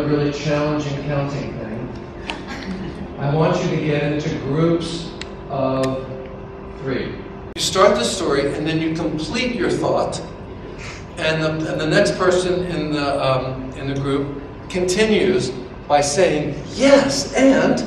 another really challenging counting thing. I want you to get into groups of 3. You start the story and then you complete your thought, and the next person in the group continues by saying yes and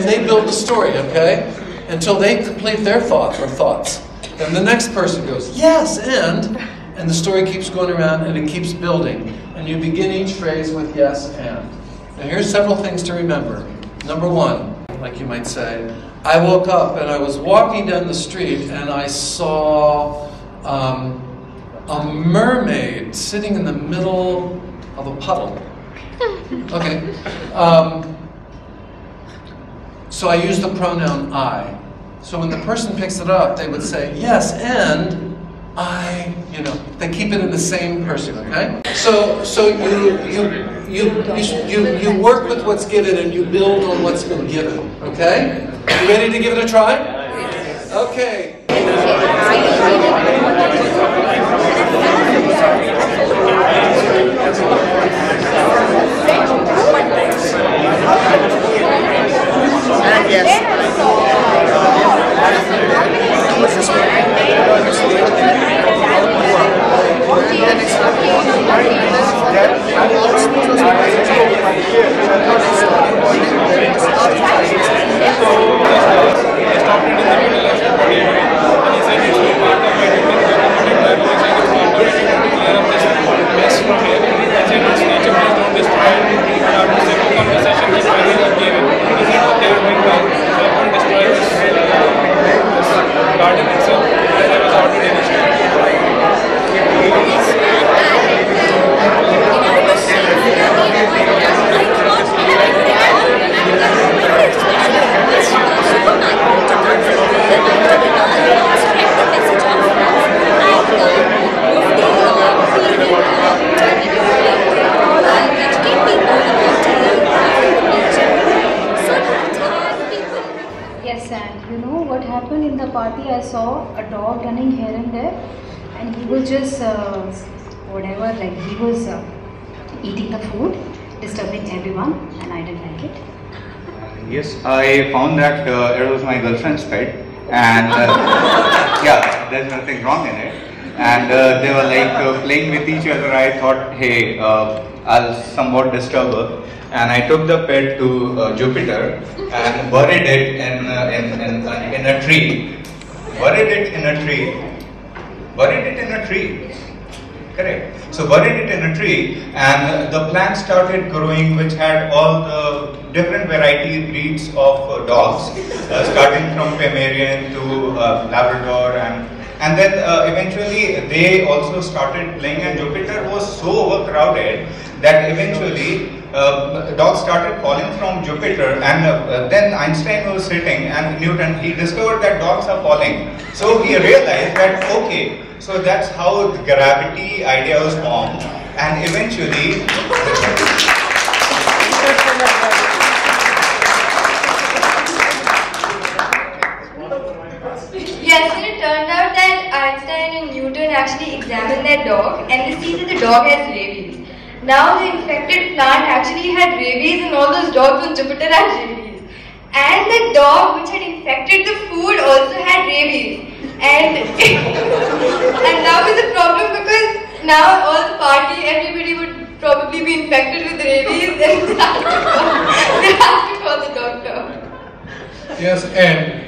they build the story, okay, until they complete their thought or thoughts. Then the next person goes yes and the story keeps going around and it keeps building, and you begin each phrase with yes and. Now here's several things to remember. Number 1, like you might say, I woke up and I was walking down the street and I saw a mermaid sitting in the middle of a puddle. Okay. So I use the pronoun I. So when the person picks it up, they would say, yes, and I, they keep it in the same person, okay? So you work with what's given and you build on what's been given, okay? You ready to give it a try? Yes. Okay. In the party, I saw a dog running here and there, and he was just he was eating the food, disturbing everyone, and I didn't like it. Yes, I found that it was my girlfriend's pet, and yeah, there's nothing wrong in it. And they were like playing with each other. I thought, hey, I'll somewhat disturb her. And I took the pet to Jupiter and buried it in a tree. Buried it in a tree. Buried it in a tree. Correct. So buried it in a tree, and the plant started growing, which had all the different variety breeds of dogs, starting from Pomeranian to Labrador, and then eventually they also started playing, and Jupiter was so overcrowded that eventually dogs started falling from Jupiter, and then Einstein was sitting and Newton, he discovered that dogs are falling. So he realized that, okay, so that's how the gravity idea was formed, and eventually yes, and it turned out that Einstein and Newton actually examined their dog, and they see that the dog has rabies. Now the infected plant actually had rabies, and all those dogs on Jupiter had rabies. And the dog which had infected the food also had rabies. And that was a problem, because now all the party, everybody would probably be infected with rabies, and they have to call the doctor. Yes, and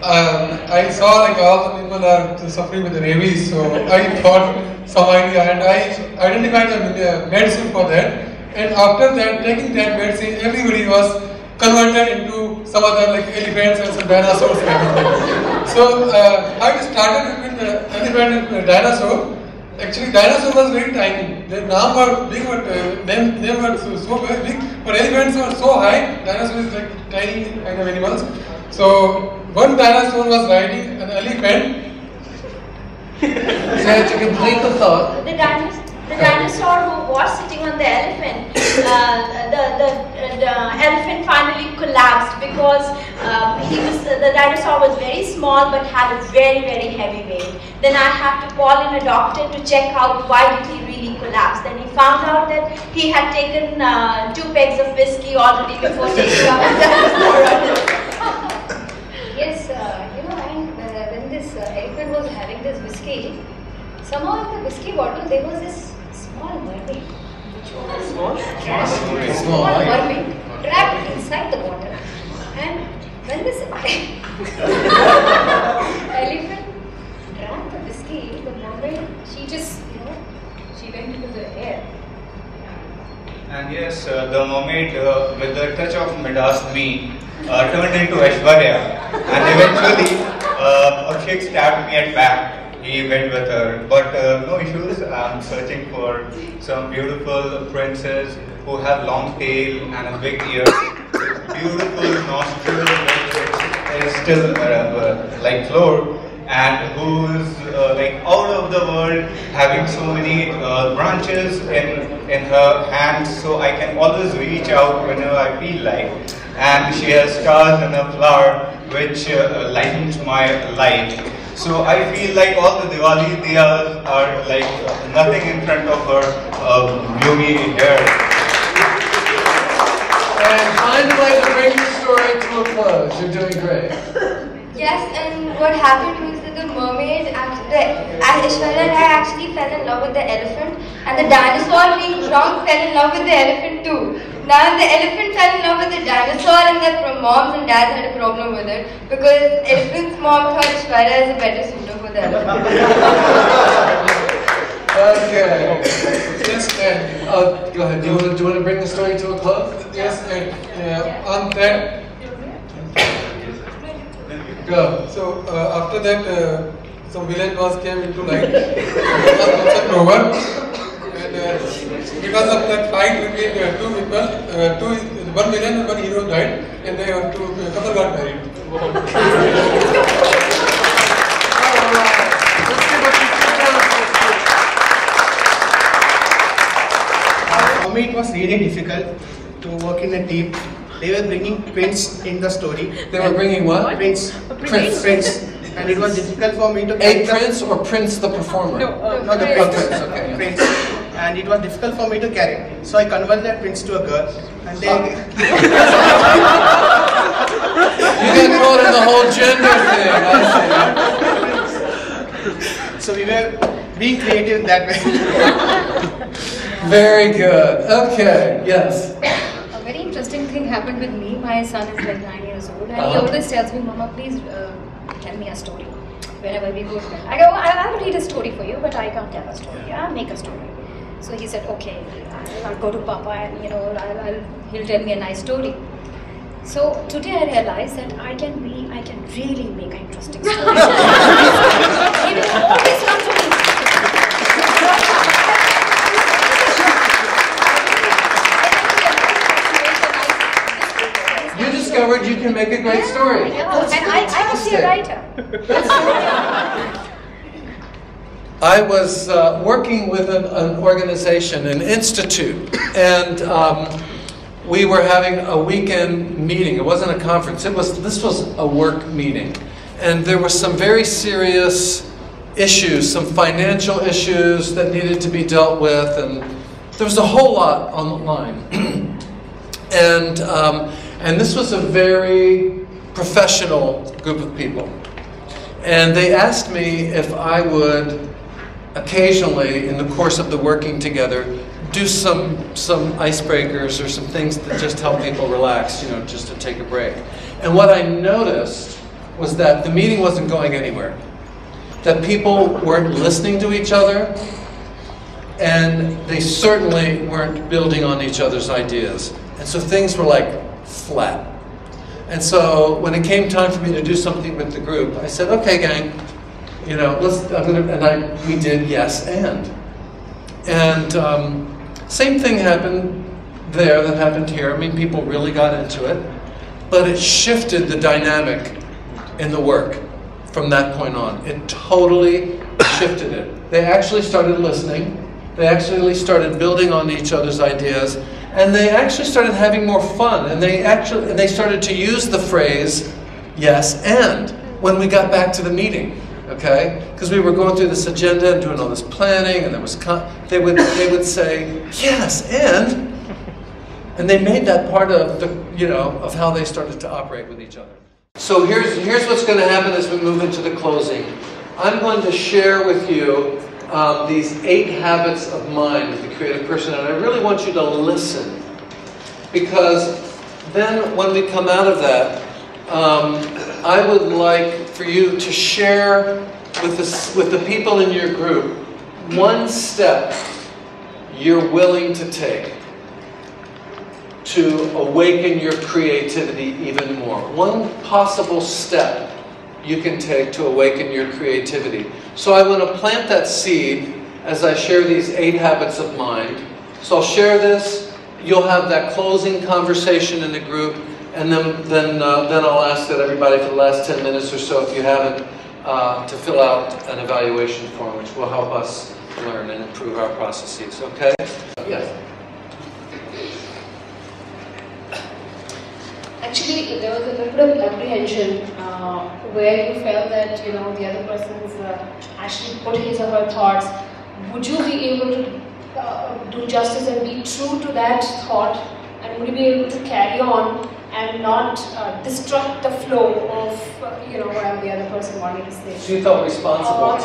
I saw like all the people are suffering with rabies, so I thought some idea, and I identified the medicine for that. And after that, taking that medicine, everybody was converted into some other like elephants and some dinosaurs kind of thing. So I started with the elephant and the dinosaur. Actually, dinosaur was very tiny. Their names were big, but they were so very big. But elephants were so high. Dinosaurs is like tiny kind of animals. So one dinosaur was riding an elephant. So to complete the thought. The dinosaur who was sitting on the elephant, the elephant finally collapsed because the dinosaur was very small but had a very, very heavy weight. Then I had to call in a doctor to check out why did he really collapse. collapsed. Then he found out that he had taken 2 pegs of whiskey already before taking up the dinosaur. Yes, you know, and when this elephant was having this whiskey, somehow in the whiskey bottle there was this small mermaid, which was small mermaid trapped inside the water. And when this elephant drank the whiskey, the mermaid, she just, you know, she went into the air. And yes, the mermaid with the touch of Midas me turned into Aishwarya, and eventually Abhishek stabbed me at back. He went with her, but no issues. I'm searching for some beautiful princess who have long tail and a big ear, beautiful nostrils, which is still like floor, and who's like out of the world, having so many branches in her hands, so I can always reach out whenever I feel like. And she has stars in her flower, which lightens my life. So I feel like all the Diwali diyas are like nothing in front of her gloomy hair. And find a way to bring the story to a close. You're doing great. Yes, and what happened was that the mermaid, Aishwarya Rai actually fell in love with the elephant, and the dinosaur being drunk fell in love with the elephant too. Now the elephant fell in love with the dinosaur, and their moms and dads had a problem with it because elephant's mom thought Aishwarya is a better suitor for the elephant. Okay. Yes, and Go ahead. Do you want to bring the story to a close? yes, and on that. Go. So after that, some villain was came into light. Concept over, and because of that fight between 2 people, one villain and one hero died, and they have couple got married. For me, it was really difficult to work in a team. They were bringing twins in the story. They were bringing what? Twins. Prince. And it was difficult for me to A Prince or Prince the performer? not the Oh, Prince. Prince, okay. Prince. And it was difficult for me to carry. So I converted that Prince to a girl. And then You got caught in the whole gender thing. I see. so we were being creative in that way. Very good. Okay. Yes. A very interesting thing happened with me. My son is like 9 years old, and he Uh-huh. always tells me, "Mama, please tell me a story." Whenever we go to bed, I go, "I'll read a story for you, but I can't tell a story. I'll make a story." So he said, "Okay, I'll go to Papa, and he'll tell me a nice story." So today I realized that I can really make an interesting story. He will always come to me. You discovered you can make a great story. Yeah, and I can be a writer. I was working with an organization, an institute, and we were having a weekend meeting. It wasn't a conference. This was a work meeting, and there were some very serious issues, some financial issues that needed to be dealt with, and there was a whole lot on the line. And this was a very professional group of people. And they asked me if I would occasionally, in the course of the working together, do some icebreakers or some things that just help people relax, just to take a break. And what I noticed was that the meeting wasn't going anywhere. That people weren't listening to each other, and they certainly weren't building on each other's ideas. And so things were like flat. And so when it came time for me to do something with the group, I said, "Okay, gang, we did yes and." And same thing happened there that happened here. I mean, people really got into it, but it shifted the dynamic in the work from that point on. It totally shifted it. They actually started listening. They actually started building on each other's ideas, and they actually started having more fun. And they started to use the phrase "yes and" when we got back to the meeting. okay? Because we were going through this agenda and doing all this planning, and there was they would say yes, and they made that part of the of how they started to operate with each other. So here's what's going to happen as we move into the closing. I'm going to share with you these 8 habits of mind of the creative person, and I really want you to listen, because then when we come out of that, I would like for you to share with the people in your group one step you're willing to take to awaken your creativity even more. One possible step you can take to awaken your creativity. So I want to plant that seed as I share these 8 habits of mind. So I'll share this, you'll have that closing conversation in the group, and then I'll ask that everybody for the last 10 minutes or so, if you haven't, to fill out an evaluation form, which will help us learn and improve our processes, okay? Yes? Actually, there was a little bit of apprehension where you felt that the other person's actually put his or her thoughts. Would you be able to do justice and be true to that thought, and would you be able to carry on and not disrupt the flow of whatever the other person wanted to say? So you felt responsible.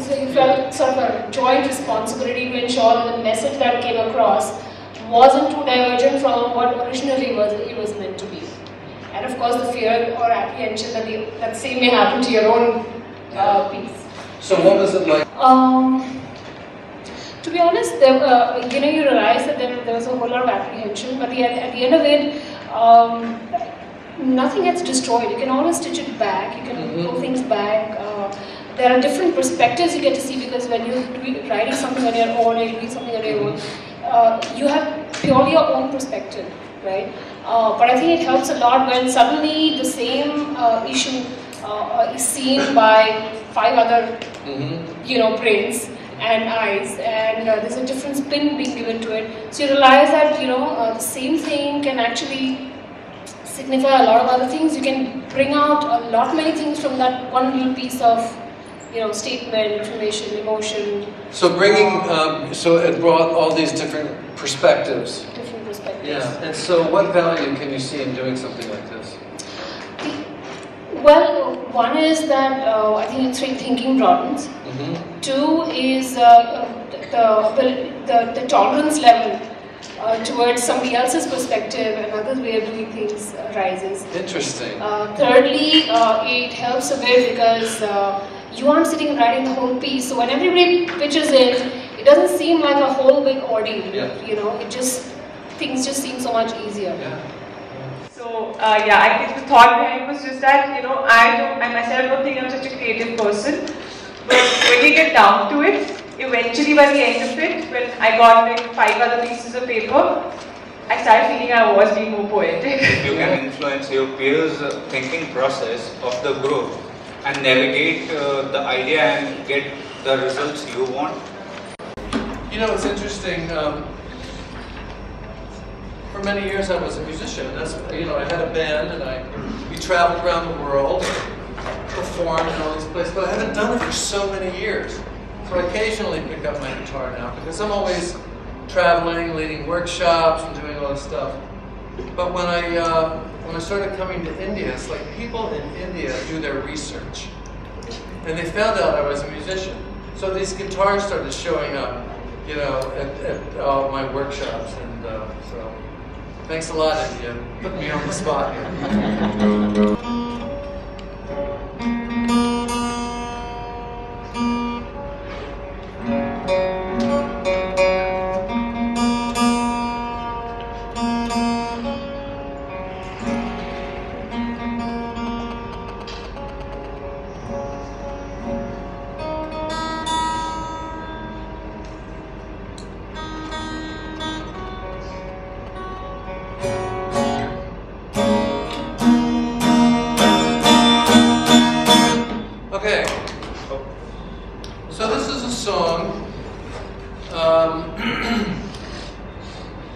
So you felt sort of a joint responsibility to ensure that the message that came across wasn't too divergent from what originally it was meant to be. And of course the fear or apprehension that same may happen to your own piece. So what was it like? To be honest, you realize that there was a whole lot of apprehension, but at the end of it, nothing gets destroyed. You can always stitch it back, you can pull things back. There are different perspectives you get to see, because when you're writing something on your own or you're doing something on your own, you have purely your own perspective, right? But I think it helps a lot when suddenly the same issue is seen by 5 other, brains and eyes, and there's a different spin being given to it. So you realize that the same thing can actually signify a lot of other things. You can bring out many things from that one little piece of statement, information, emotion. So so it brought all these different perspectives. Different perspectives. Yeah, and so what value can you see in doing something like this? Well, one is that I think it's thinking broadens. 2 is the tolerance level towards somebody else's perspective and other way of doing things rises. Interesting. Thirdly, it helps a bit because you aren't sitting and writing the whole piece. So when everybody pitches in, it doesn't seem like a whole big ordeal. Yeah. Things just seem so much easier. Yeah. So I think the thought behind it was just that I myself don't think I'm such a creative person, but when you get down to it, eventually by the end of it, when I got like 5 other pieces of paper, I started feeling I was being more poetic. You can influence your peers' thinking process of the group and navigate the idea and get the results you want. It's interesting. For many years I was a musician. I had a band, and we traveled around the world, performed in all these places, but I haven't done it for so many years. So I occasionally pick up my guitar now, because I'm always traveling, leading workshops, and doing all this stuff. But when I started coming to India, it's like people in India do their research, and they found out I was a musician. So these guitars started showing up, at all my workshops, and so. Thanks a lot, India. Put me on the spot here.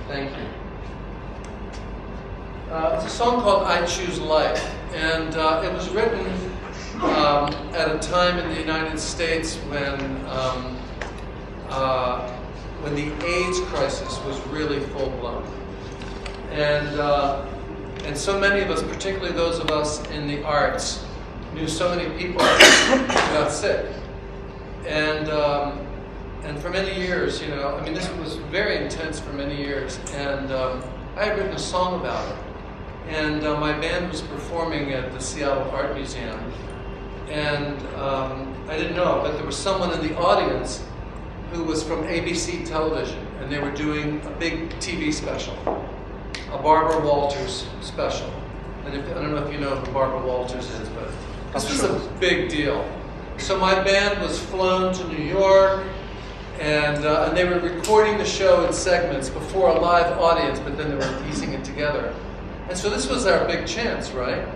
Thank you. It's a song called I Choose Life, and it was written at a time in the United States when the AIDS crisis was really full blown, and so many of us, particularly those of us in the arts, knew so many people who got sick, and for many years, you know, I mean, this was very intense for many years, and I had written a song about it. And my band was performing at the Seattle Art Museum, and I didn't know, but there was someone in the audience who was from ABC television, and they were doing a big TV special, a Barbara Walters special. And I don't know if you know who Barbara Walters is, but this was a big deal. So my band was flown to New York, and they were recording the show in segments before a live audience, but then they were piecing it together. And so this was our big chance, right?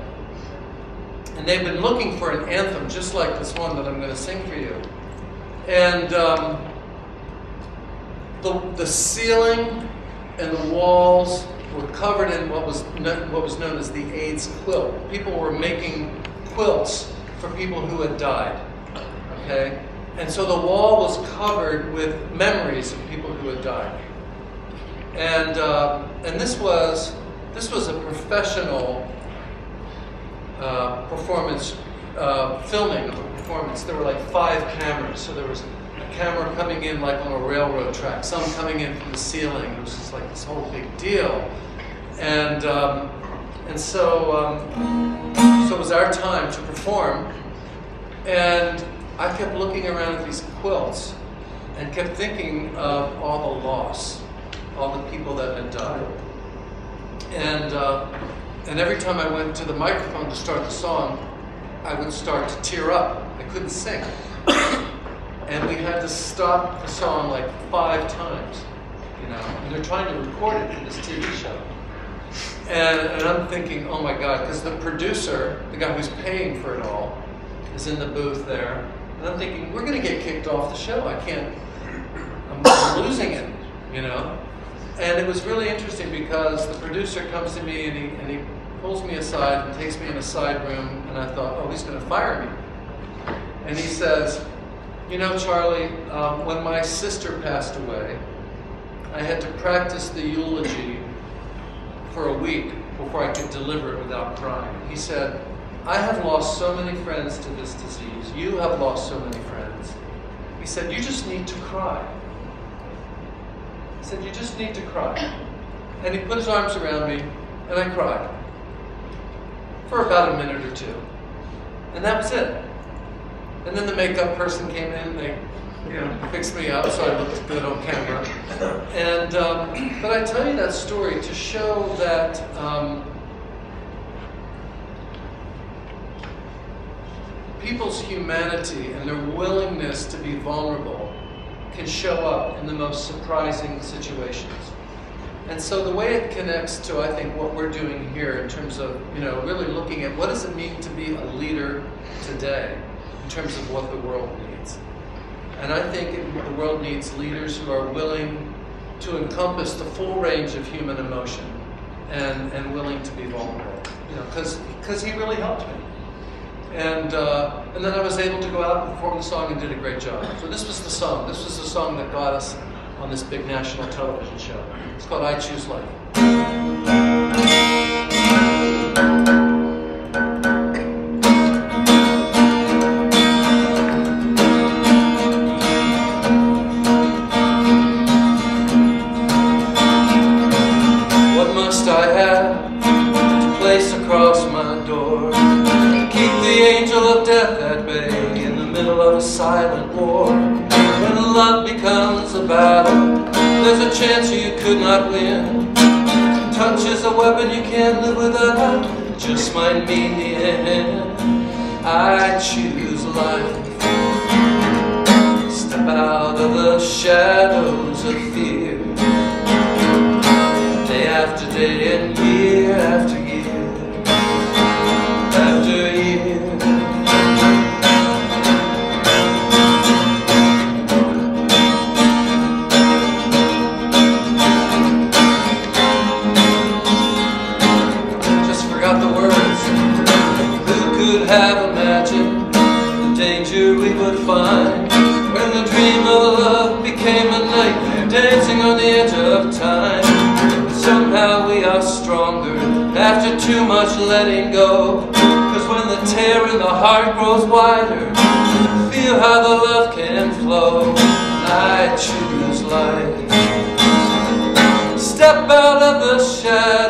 And they've been looking for an anthem just like this one that I'm going to sing for you. And the ceiling and the walls were covered in what was known as the AIDS quilt. People were making quilts for people who had died, okay? And so the wall was covered with memories of people who had died. And this was a professional performance, filming of a performance. There were like 5 cameras. So there was a camera coming in like on a railroad track, some coming in from the ceiling. It was just like this whole big deal. And so it was our time to perform. And I kept looking around at these quilts and kept thinking of all the loss, all the people that had died. And every time I went to the microphone to start the song, I would start to tear up. I couldn't sing. And we had to stop the song like 5 times, you know. And they're trying to record it in this TV show. And I'm thinking, oh my God, because the producer, the guy who's paying for it all, is in the booth there. And I'm thinking, we're going to get kicked off the show. I'm losing it, you know. And it was really interesting because the producer comes to me and he pulls me aside and takes me in a side room, and I thought, oh, he's going to fire me. And he says, you know, Charlie, when my sister passed away, I had to practice the eulogy for a week before I could deliver it without crying. He said, I have lost so many friends to this disease. You have lost so many friends. He said, you just need to cry. He said, you just need to cry. And he put his arms around me, and I cried for about a minute or 2. And that was it. And then the makeup person came in, and they, you know, fixed me up so I looked good on camera. And but I tell you that story to show that people's humanity and their willingness to be vulnerable can show up in the most surprising situations. And so the way it connects to, I think, what we're doing here in terms of, you know, really looking at what does it mean to be a leader today in terms of what the world needs. And I think the world needs leaders who are willing to encompass the full range of human emotion and willing to be vulnerable, you know, because he really helped me. And then I was able to go out and perform the song and did a great job. So this was the song. This was the song that got us on this big national television show. It's called I Choose Life. What must I have to place across my door? Keep the angel of death at bay in the middle of a silent war. When love becomes a battle, there's a chance you could not win. Touch is a weapon you can't live without, just might mean the end. I choose life. Step out of the shadows of fear. Day after day and year after year after year. Just forgot the words. Who could have imagined danger we would find. When the dream of love became a nightmare, dancing on the edge of time. Somehow we are stronger after too much letting go. Cause when the tear in the heart grows wider, feel how the love can flow. I choose life. Step out of the shadows.